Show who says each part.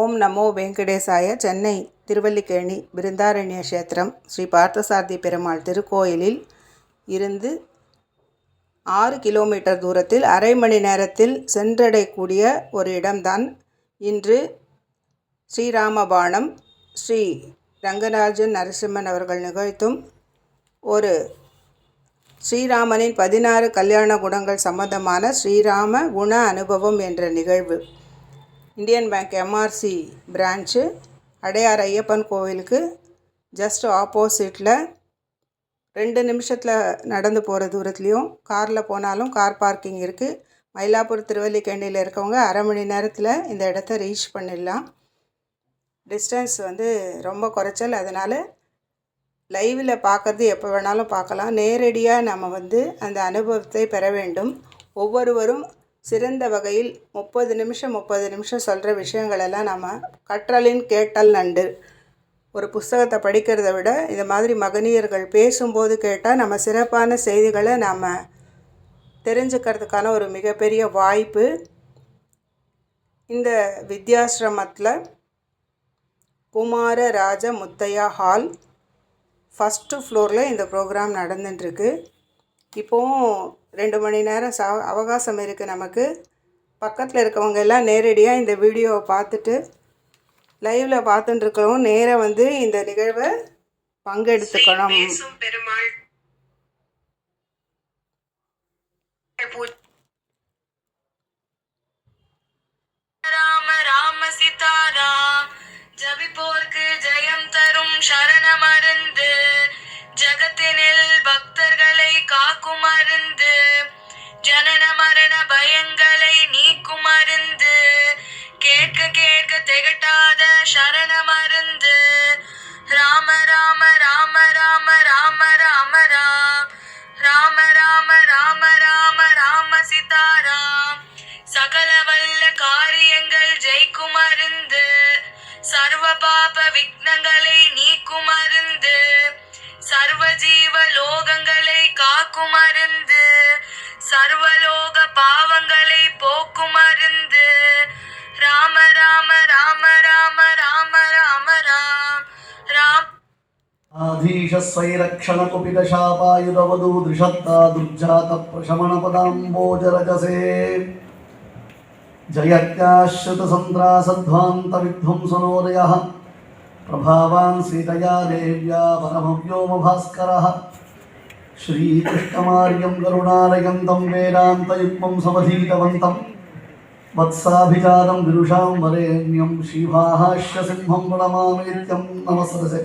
Speaker 1: ஓம் நமோ வெங்கடேசாய. சென்னை திருவல்லிக்கேணி பிருந்தாரண்ய கஷேத்திரம் ஸ்ரீ பார்த்தசாரதி பெருமாள் திருக்கோயிலில் இருந்து 6 கிலோமீட்டர் தூரத்தில் அரை மணி நேரத்தில் சென்றடையக்கூடிய ஒரு இடம்தான் இன்று ஸ்ரீராமபாணம் ஸ்ரீ ரங்கராஜன் நரசிம்மன் அவர்கள் நிகழ்த்தும் ஒரு ஸ்ரீராமனின் 16 கல்யாண குணங்கள் சம்பந்தமான ஸ்ரீராம குண அனுபவம் என்ற நிகழ்வு. Indian bank MRC branch Adyar Ayyappan கோவிலுக்கு ஜஸ்ட் ஆப்போசிட்டில் 2 நிமிஷத்தில் நடந்து போகிற தூரத்துலேயும், காரில் போனாலும் கார் பார்க்கிங் இருக்குது. மயிலாப்பூர் திருவல்லிக்கேணியில் இருக்கவங்க அரை மணி நேரத்தில் இந்த இடத்த ரீச் பண்ணிடலாம். டிஸ்டன்ஸ் ரொம்ப குறைச்சல். அதனால் லைவில் பார்க்குறது எப்போ வேணாலும் பார்க்கலாம். நேரடியாக நம்ம அந்த அனுபவத்தை பெற வேண்டும். ஒவ்வொருவரும் சிறந்த வகையில் 30 நிமிஷம் சொல்கிற விஷயங்களெல்லாம் நம்ம கற்றலின் கேட்டல் நன்று. ஒரு புஸ்தகத்தை படிக்கிறத விட இது மாதிரி மகனியர்கள் பேசும்போது கேட்டால் நம்ம சிறப்பான செய்திகளை நாம் தெரிஞ்சுக்கிறதுக்கான ஒரு மிகப்பெரிய வாய்ப்பு. இந்த வித்யாசிரமத்தில் குமார ராஜ முத்தையா ஹால் ஃபஸ்ட்டு ஃப்ளோரில் இந்த ப்ரோக்ராம் நடந்துட்டுருக்கு. இப்போவும் 2 மணி நேரம் அவகாசம் இருக்குது நமக்கு. பக்கத்தில் இருக்கவங்க எல்லாம் நேரடியாக இந்த வீடியோவை பார்த்துட்டு லைவில் பார்த்துட்டு இருக்கிறவங்க நேராக இந்த நிகழ்வை பங்கெடுத்துக்கணும்.
Speaker 2: ராம ராம சீதாராம் ஜபிப்போர்க்கு ஜெயம் தரும் சரணமருந்து ஜகத்தினில் பக்தர்களை காக்கும் அருந்து ஜனன மரண பயங்களை நீக்கும் அருந்து கேட்க கேட்க திகட்டாத சரணமருந்து ராம ராம ராம ராம ராம ராம ராம் ராம ராம ராம ராம ராம சீதாராம் சகல வல்ல காரியங்கள் ஜெயிக்கும் அருந்து சர்வ பாப விக்னங்களை நீக்கும் அருந்து சர்வ ஜீவ லோகங்களை காக்கும் அருந்து சர்வலோக பாவங்களை போக்கும் அருந்து ராம ராம ராம ராம ராம ராம ராம் ராம்
Speaker 3: ஆதீஷஸ்வைரக்ஷண குபித சாபாயுதவது திருஷத்தா துர்ஜாத பிரசமண பதாம்போஜரஜசே ஜயத்யாஸ்ருத சந்திராசத்வாந்த வித்வம்சனோதயः பிரபாவான் சீதயா தேவ்யா பரமவ்யோம பாஸ்கரः ஸ்ரீகிருஷ்ணமார்யம் கருணாலயம் தம் வேதாந்தயுக்மம் சமதீதவந்தம் வத்சாபிஜாதம் விருஷாம் வரேண்யம் ஸ்ரீபாஷ்ய சிம்ஹம் பிரணமாமி நித்யம் நமஸ்தே.